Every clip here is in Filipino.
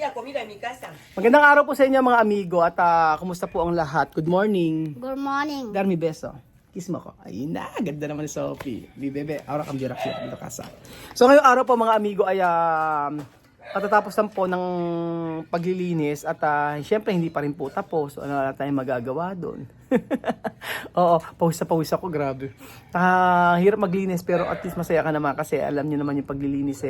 la comida en mi casa. Magandang araw po sa inyo mga amigo at kumusta po ang lahat? Good morning. Good morning. Dar mi beso. Kiss mo ko. Ayun na, ganda naman ni Sophie. Di bebe, ahora kang dirak siya dito kasa. So ngayong araw po mga amigo ay patatapos lang po ng paglilinis at syempre hindi pa rin po tapos. So, ano na tayong magagawa doon? Oo, pawis ako, grabe. Hirap maglinis pero at least masaya ka naman kasi alam niyo naman yung paglilinis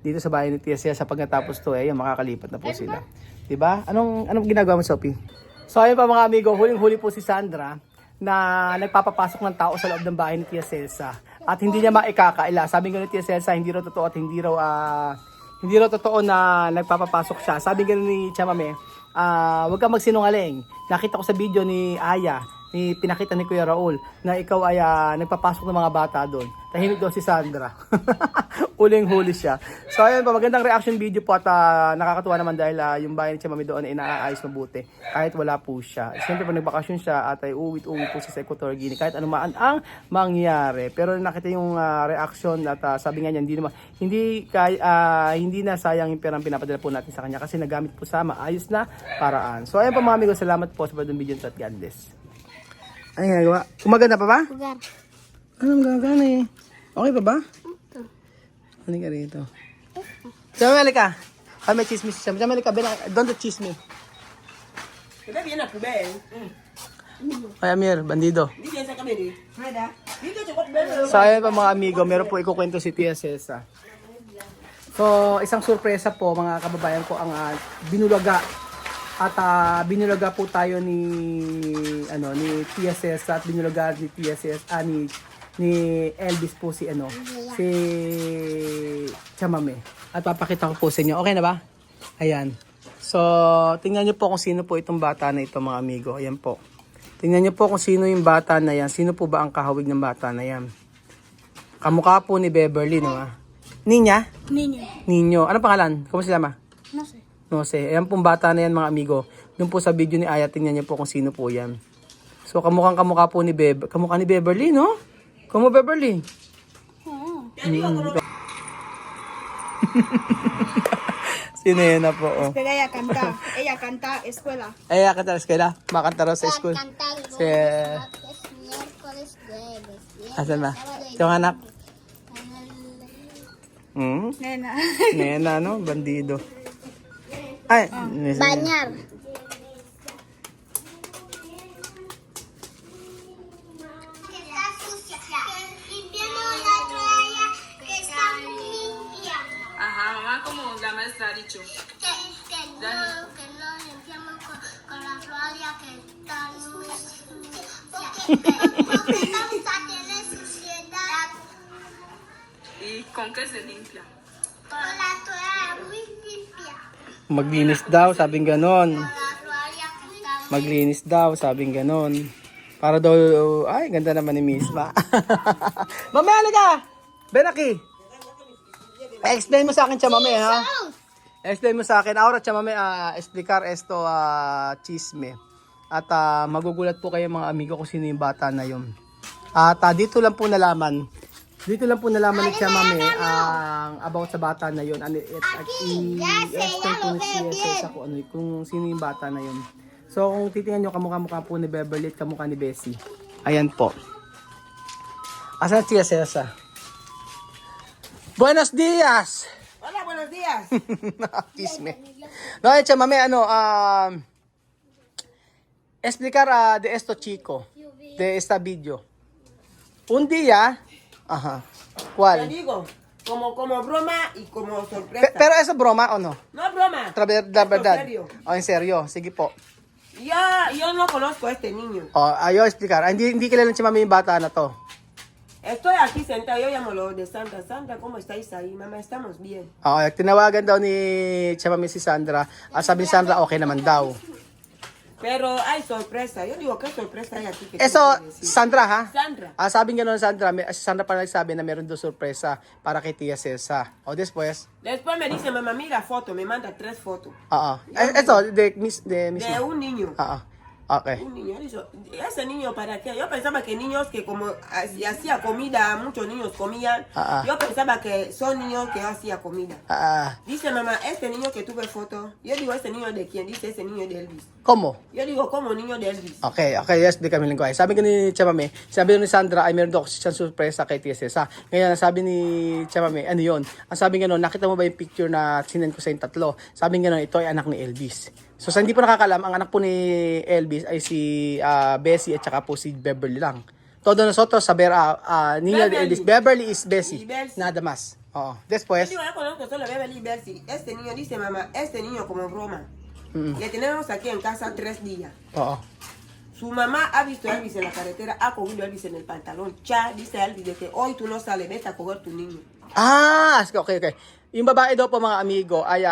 dito sa bahay ni Tia Sia sa pagkatapos to makakalipat na po sila. 'Di ba? Anong ginagawa mo, Sophie? So ayun pa mga amigo, huling-huli po si Sandra na nagpapapasok ng tao sa loob ng bahay ni Tia Celsa. At hindi niya maikakaila. Sabi ko ni Tia Celsa, hindi raw totoo at hindi raw totoo na nagpapapasok siya. Sabi ko ni Chamame, huwag kang magsinungaling. Nakita ko sa video ni Aya, pinakita ni Kuya Raul, na ikaw ay nagpapasok ng mga bata doon. Tahimik daw si Sandra. Uling-huli siya. So ayun pa, magandang reaction video po at nakakatuwa naman dahil yung bahay ni Chamame doon ay inaayos mabuti. Kahit wala po siya. Siyempre pag nagbakasyon siya at ay uwi po siya sa Equatorial Guinea kahit anuman ang mangyari. Pero nakita yung reaction at sabi nga niya hindi na sayang yung perang pinapadala po natin sa kanya kasi nagamit po sa maayos na paraan. So ayun pa mga amigo, salamat po sa pagdong video at God bless. Ano yung ginagawa? Umaganda pa ba? Sugar. Anong gagana eh? Okay pa ba? Ano ka rito? Chamame ka. May chismis. Chamame ka. Don't chisme. Está bien la poubelle. Ay, Amir, bandido. Dito sa kami. Nada. Dito sa poubelle. So, ayun pa mga amigo, meron po ikukwento si Tia Celsa. So, isang sorpresa po mga kababayan ko ang binulaga. At binulaga po tayo ni Tia Celsa at binulaga ni Tia Celsa ni Elvis po si Chamame. At papakita ko po sa inyo. Okay na ba? Ayan. So, tingnan niyo po kung sino po itong bata na ito mga amigo. Ayan po. Tingnan niyo po kung sino yung bata na yan. Sino po ba ang kahawig ng bata na yan? Kamukha po ni Beverly, no? Ninya? Ninyo. Ano pangalan? Kumusta si Lama? No sé. Ayan pong bata na yan mga amigo. Doon po sa video ni Aya, tingnan niyo po kung sino po yan. So, kamukha po ni kamukha ni Beverly, no? Como Beverly? Sino yan na po? Oh. Pero ella canta escuela. Ay, kanta sa eskwela. Makanta raw sa school. Si... Asan ba? Yung anak? Nena. Nena, no? Bandido. Ay, Banyar. Ajá, mamá, como la maestra ha dicho. Que no limpiamos con la toalla que está sucia. Porque vamos a tener suciedad. ¿Y con qué se limpia? Con la toalla muy limpia. maglinis daw, sabing ganon. Con la toalla que está Maglinis daw, sabing ganon. Para daw, ay, ganda naman ni Misma. Mamaya, halika! Benaki! Explain mo sa akin, Chamame, ha? Explain mo sa akin. Ahora, Chamame, explicar esto, chisme. At magugulat po kayo mga amigo kung sino yung bata na yun. At dito lang po nalaman ni Chamame ang about sa bata na yun. I-explain po ni Sia kung sino yung bata na yun. So, kung titingnan nyo, kamukha po ni Beverly at kamukha ni Bessie. Ayan po. Asan si Tia Celsa? Buenos días! Hola, buenos días. Chisme. No, Chamame, explicar de esto chico, de esta video. Un día, ajá, Te ¿cuál? digo, como broma y como sorpresa. Pero eso broma o no? No broma. La Esto verdad. serio. Oh, en serio, sige po. Yo no conozco a este niño. Oh, ayaw explicar. Hindi kilala ni Chamame yung bata na to. Estoy aquí sentado, yo llamo lo de Sandra. Sandra, ¿cómo estáis ahí? Mamá, estamos bien. Oh, tinawagan daw ni Chamame si Sandra. Sabi ni Sandra, okay naman daw. Pero hay sorpresa. Yo digo, ¿qué sorpresa hay aquí? Que Eso, tú quieres decir? Sandra ha? Sandra. Sabi nga nun Sandra, si Sandra pa nagsabi na meron doon sorpresa para kay Tia Celsa. O después, Después me dice, mamá, mira foto, me manda 3 fotos. eso, de Miss. De un niño. Ah, Okay. Un niño, ese niño para qué? Yo pensaba que niños que como hacía comida, muchos niños comían. Yo pensaba que son niños que hacía comida. Dice mamá, este niño que tuve foto. Yo digo, ¿este niño de quién? Dice, ese niño de Elvis. ¿Cómo? Yo digo, ¿cómo niño de Elvis? Okay, yes, di kami lingkod. Sabi ko ni Chamame, sabi ni Sandra ay meron daw siyang surpresa kay Tia Cesa. Ngayon, sabi ni Chamame, ano yun? Ang sabi nga nun, nakita mo ba yung picture na sinend ko sa yung tatlo? Sabi nga nun, ito ay anak ni Elvis. So sa hindi po nakakalam, ang anak po ni Elvis ay si Bessie at saka po si Beverly lang. Todo nosotros saber niño de Elvis. Beverly is Bessie, nada más. Oo. Después, Yo digo, conozco solo Beverly Bessie. Este niño dice mamá, este niño como broma. Le tenemos aquí en casa 3 días. oo. Su mamá ha visto a Elvis en la carretera, ha cogido a Elvis en el pantalón. Dice a Elvis de que hoy tú no sales, vete a coger tu niño. Okay. Yung babae daw po mga amigo ay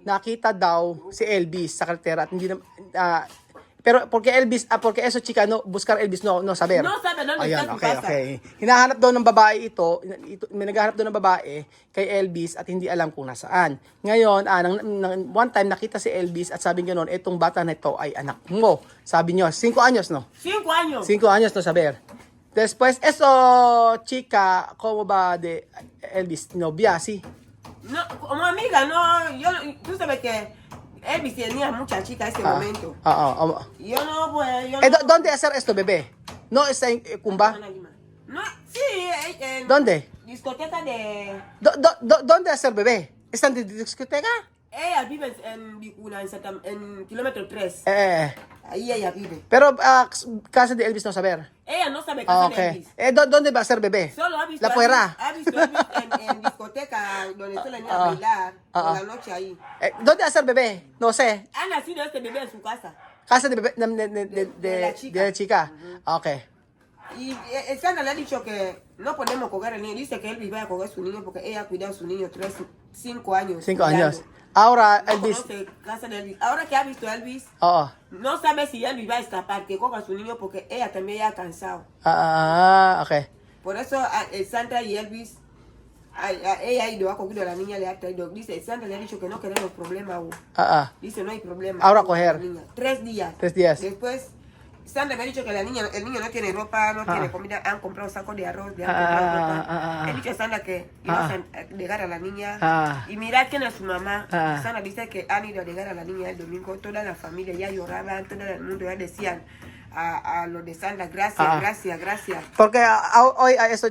nakita daw si Elvis sa kartera at hindi na pero porque Elvis porque eso chica no buscar Elvis no saber. No sabe dónde Ayan, está su okay, casa. okay. Hinahanap daw ng babae ito, may naghahanap daw ng babae kay Elvis at hindi alam kung nasaan. Ngayon, one time nakita si Elvis at sabi ganoon, etong bata na ito ay anak mo. Sabi niyo, 5 anyos no? 5 años. 5 años no saber. Después, eso chica, como ba de Elvis, novia, sí? No, como amiga, no, tú sabes que Elvis tenía mucha chica en ese momento. Yo no, pues, yo no. ¿Dónde hacer esto, bebé? ¿No está en Cumba? No, sí, en ¿Dónde? discoteca de... ¿Dónde hacer, bebé? ¿Están de discoteca? Ella vive en Vicuna, en kilómetro 3. Ahí ella vive. Pero casa de Elvis no saber. Ella no sabe casa de Okay. Elvis. ¿Dónde va a ser, bebé? Solo ha visto La fuera. Ha visto Elvis en discoteca donde suelen ir a bailar por la noche ahí. ¿Dónde va a ser, bebé? No sé. Ha nacido este bebé en su casa. Casa de bebé, De la chica. de la chica. Okay. Y Sandra le ha dicho que no podemos coger al niño. Dice que Elvis va a coger a su niño porque ella ha cuidado a su niño 5 años. 5 años. Ahora No Elvis. conoce casa de Elvis. Ahora que ha visto a Elvis, Oo. no sabe si Elvis va a escapar, que coja a su niño porque ella también ya ha cansado. Okay. Por eso Sandra y Elvis, ella ha ido, ha cogido a la niña, le ha traído. Dice, Sandra le ha dicho que no queremos problema aún. Dice, no hay problema. Ahora coger. 3 días. 3 días. Después, Sandra me ha dicho que el niño no tiene ropa, no tiene comida. Han comprado un saco de arroz, le han comprado ropa. He dicho a Sandra que ibas a llegar a la niña. Y mirad quién es su mamá. Sandra dice que han ido a llegar a la niña el domingo. Toda la familia ya lloraba, todo el mundo ya decían a los de Sandra, gracias. Porque hoy a eso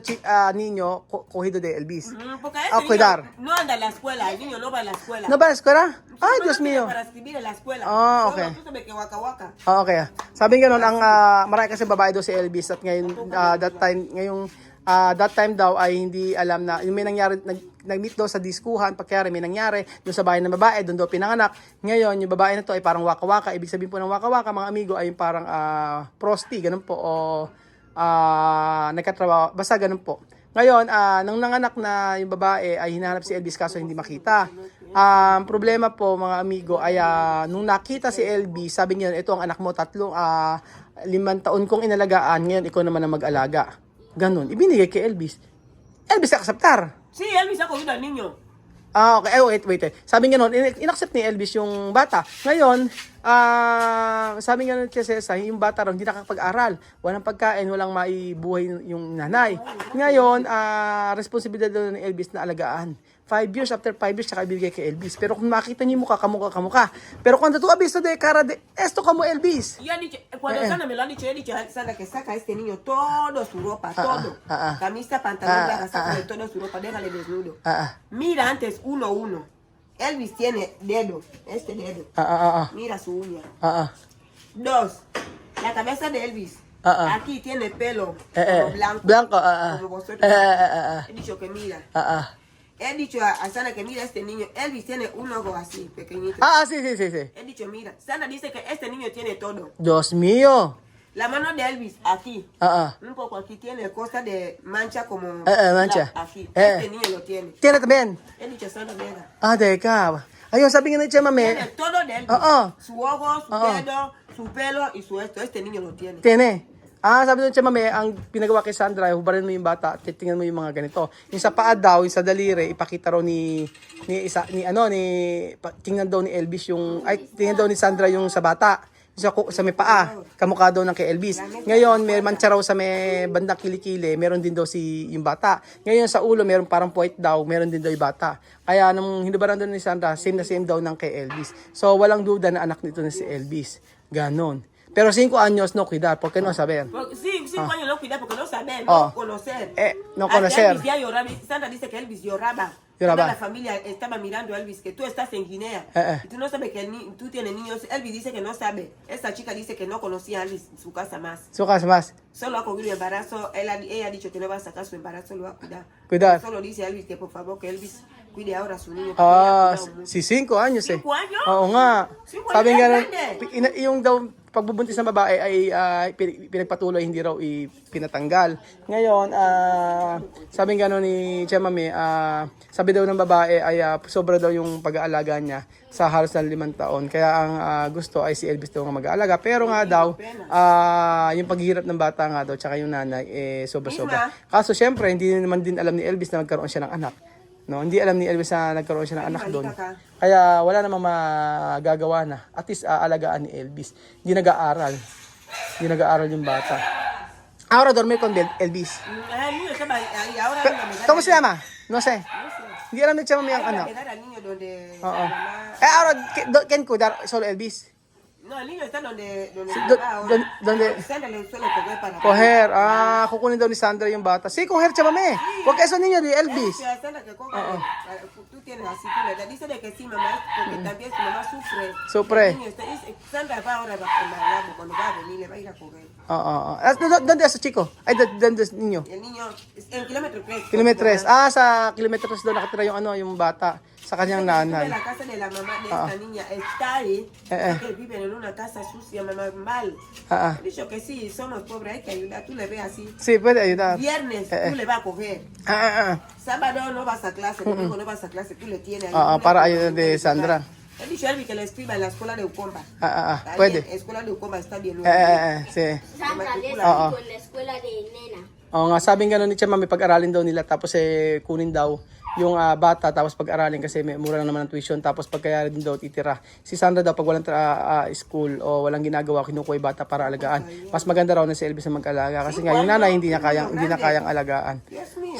niño cogido de Elvis. Porque A cuidar. no anda a la escuela, el niño no va a la escuela. ¿No va a la escuela? Ay, No Dios tiene mío. para escribir en la escuela. Okay. Solo, tú sabes que waka. Okay. Sabi nga nun, ang marami kasi babae daw si Elvis at ngayon, that time daw ay hindi alam na, yung may nangyari, nag-meet daw sa diskuhan, pagkayari may nangyari, doon sa bahay ng babae, doon daw pinanganak. Ngayon, yung babae na to ay parang waka-waka. Ibig sabihin po ng waka-waka, mga amigo, ay parang prosti, ganun po, o nagkatrabaho, basta ganun po. Ngayon, nang nanganak na yung babae ay hinahanap si Elvis kaso hindi makita. Problema po mga amigo ay nung nakita si Elvis, sabi niya, ito ang anak mo, 5 taon kong inalagaan, ngayon ikaw naman ang mag-alaga. Ganun, ibinigay kay Elvis. Elvis akseptar. Sí, Elvis ha cogido al niño. Okay. Wait. Sabi nga nun, inaccept ni Elvis yung bata. Ngayon, sabi nga nun kasi yung bata rin, hindi nakakapag-aral. Walang pagkain, walang maibuhay yung nanay. Ngayon, responsibilidad ni Elvis na alagaan. 5 years, after 5 years, saka ibigay kay Elvis. Pero kung makita niyo mukha, kamukha. Pero cuando tú has visto de cara de, esto como Elvis. Y han dicho, cuando Sandra me lo han dicho, he dicho a Sandra que saca a este niño todo su ropa, todo. Camisa, pantalón, saca de todo su ropa, déjale desnudo. Mira antes, 1. Elvis tiene dedo, este dedo. Mira su uña. 2. La cabeza de Elvis. Aquí tiene pelo como blanco. Como vosotros. He dicho que mira. He dicho a Sandra que mira este niño. Elvis tiene un ojo así, pequeñito. Sí. He dicho, mira. Sandra dice que este niño tiene todo. Dios mío. La mano de Elvis, aquí. Un poco aquí tiene cosa de mancha como... mancha. Aquí. Este niño lo tiene. Tiene también. He dicho, Sandra, mira. Teka. Ayun, sabi nga ni Chema, Tiene todo de Elvis. Su ojo, su dedo, su pelo y su esto. Este niño lo tiene. Tiene. Sabi doon siya, mami, ang pinagawa kay Sandra, hubarin mo yung bata, titingnan mo yung mga ganito. Yung sa paa daw, yung sa daliri, ipakita raw tingnan daw ni Elvis tingnan daw ni Sandra yung sa bata. sa may paa, kamukha daw ng kay Elvis. Ngayon, may mancha raw sa may bandang kilikili, meron din daw yung bata. Ngayon sa ulo, meron parang puwet daw, meron din daw yung bata. Kaya nung hinubaran daw ni Sandra, same na same daw ng kay Elvis. So walang duda na anak nito na si Elvis. Ganon. Pero 5 anyos no cuidar, porque no saber. Sí, 5 años no cuidar porque no saber, Oh. no conocer. No conocer. Elvis ya lloraba. Sandra dice que Elvis lloraba. Lloraba. Toda la familia estaba mirando a Elvis, que tú estás en Guinea. Y tú no sabes que tú tienes niños. Elvis dice que no sabe. Esta chica dice que no conocía a Elvis en su casa más. Su casa más. Solo ha cogido embarazo. Ella ha dicho que no va a sacar su embarazo, lo va a cuidar. Cuidar. Solo dice a Elvis que por favor que Elvis cuide ahora a su niño. Ah, si 5 anyos eh. 5 años? Oo nga. 5 Sabi años nga, grande. yung daw pagbubuntis ng babae ay pinagpatuloy, hindi raw pinatanggal. Ngayon, sabi nga ni Chamame, sabi daw ng babae ay sobra daw yung pag-aalaga niya sa halos ng 5 taon. Kaya ang gusto ay si Elvis daw ang mag-aalaga. Pero nga daw, yung paghihirap ng bata nga daw, tsaka yung nanay, sobra-sobra. Kaso syempre, hindi naman din alam ni Elvis na magkaroon siya ng anak. No, hindi alam ni Elvis na nagkaroon siya ng anak doon. Kaya wala namang magagawa na. At least aalagaan ni Elvis. Hindi nag-aaral. Hindi nag-aaral yung bata. Ahora dormir con Elvis. El niño estaba ahí, ahora no me da. ¿Cómo se llama? No sé. Hindi alam ni Chamami ang anak. Quedar al niño donde Oo. su mamá. Ahora, ¿quién cuidar? Solo Elvis. No, el niño está donde su do- mamá ahora. donde- Sandra le suele coger para Coger. Kukunin daw ni Sandra yung bata. Sí, coger, Chamami. Porque eso niño de Elvis. Sí, a Sandra que coge. Tú tienes así, tú le das. Dice de que sí, mamá, porque también su mamá sufre. Sufre. El niño dice, Sandra va ahora cuando va a venir, le va a ir a coger. ¿Dónde es ese chico? Ay, ¿dónde es niño? El niño, en kilómetro 3. Kilometro 3. Sa kilometro 3 daw nakatira yung bata sa kanyang nanay. La casa de la mamá de esta niña está ahí, que viven en una casa sucia, mamá, mal. He dicho que sí, somos pobres, hay que ayudar. Tú le ves así. Sí, puede ayudar. Viernes tú le vas a coger. Sábado no vas a clase, domingo no vas a clase, tú le tienes ahí. Para ayudar de Sandra. He dicho a Elvi que le escriba en la escuela de Ucomba. Está Puede. bien, escuela de Ucomba está bien. Sí. Sandra, le Oo. con la escuela de Nena. Oo nga, sabi nga nun ni Chama, may pag-aralin daw nila, tapos kunin daw yung bata, tapos pag-aralin kasi may mura lang naman ang tuition, tapos pagkaya din daw titira. Si Sandra daw, pag walang school o walang ginagawa, kinukuha yung bata para alagaan. Mas maganda raw na si Elvis na mag-alaga kasi nga yung nanay hindi na kayang alagaan.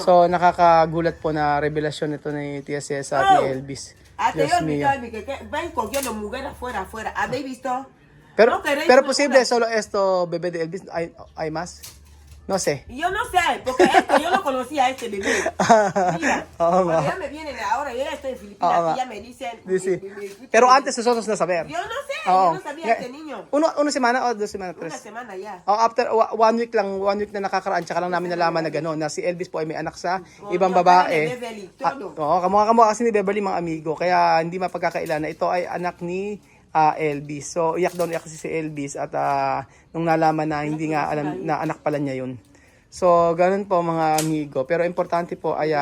So nakakagulat po na revelasyon nito ni Tia Cesa at ni Elvis. Hasta Dios yo mío. me que van cogiendo mujeres afuera. ¿Habéis visto? Pero, No queréis pero una- posible solo esto, bebé de Elvis, hay más? No sé. Yo no sé, porque yo no conocía a este bebé. Mira, Oo nga. cuando ya me vienen ahora, yo ya estoy en Filipinas Oo nga. y ya me dicen... Sí. Pero antes nosotros na saber. Yo no sé, Oo. yo no sabía este niño. Una semana o 2 semana, 3? Una semana ya. After 1 week na nakakaraan, tsaka lang namin nalaman na gano'n, na si Elvis po ay may anak sa ibang Yung babae. pangalan ni Beverly, todo. Kamukha kasi ni Beverly, mga amigo. Kaya hindi mapagkakailan na ito ay anak ni Elvis. So, iyak kasi si Elvis at nung nalaman na hindi nga alam na anak pala niya yun. So, ganun po mga amigo. Pero importante po ay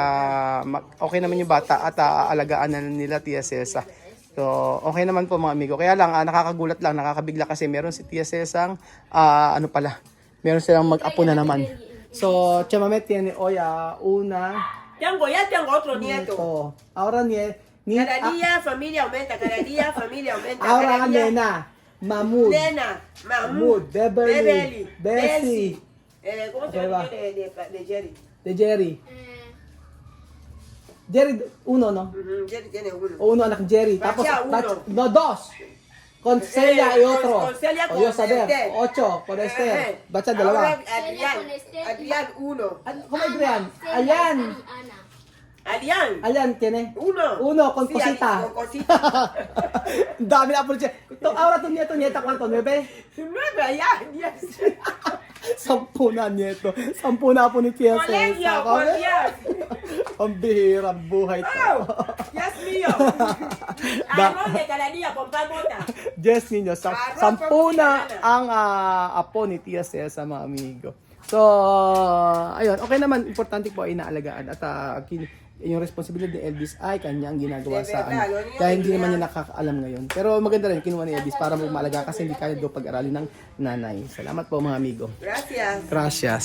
okay naman yung bata at alagaan na nila Tia Cesa. So, okay naman po mga amigo. Kaya lang, nakakagulat lang, nakakabigla kasi meron si Tia Cesang, meron silang mag-apo na naman. So, Chamame tiene hoy una Tengo otro nieto. nieto. Ahora Cada día familia aumenta, cada día familia aumenta. ahora cada día- nena, Mahmoud, Nena, Mahmoud, Beverly, Bessie, ¿cómo se Ok, va. llama de Jerry? de Jerry. Jerry, uno, no? Jerry tiene uno. Uno anak Jerry. Tapos, Bacha, uno. no, 2. Con Celia y otro. Con Celia, O con yo saber, Esther. 8 con Esther. Bacha, Ahora dalawa. Adrián, con Esther. Adrián uno. ¿Cómo Adrián? Ayan. Ana. Adrián, Ayan, tiene. uno. Uno, con Sí, cosita. Con cosita. Ang dami na po siya. Ahora tu nieto, nieta, ¿cuánto? 9? 9 allá, 10. 10 na nieto. 10 na po ni Tia Colegio, Cesa. con 10. Ang bihirang buhay to. Oh, Dios mío. Arroz de cada día con pan bota. Yes, ninyo. 10 na ang apo ni Tia Cesa, mga amigo. So, ayun. Okay naman. Importante po ay inaalagaan. At yung responsibilidad ni Elvis ay kanyang ginagawa sa kaya hindi naman niya nakakaalam ngayon. Pero maganda rin, kinuha ni Elvis para mag-maalaga kasi hindi kaya daw pag-aralin ng nanay. Salamat po mga amigo. Gracias. Gracias.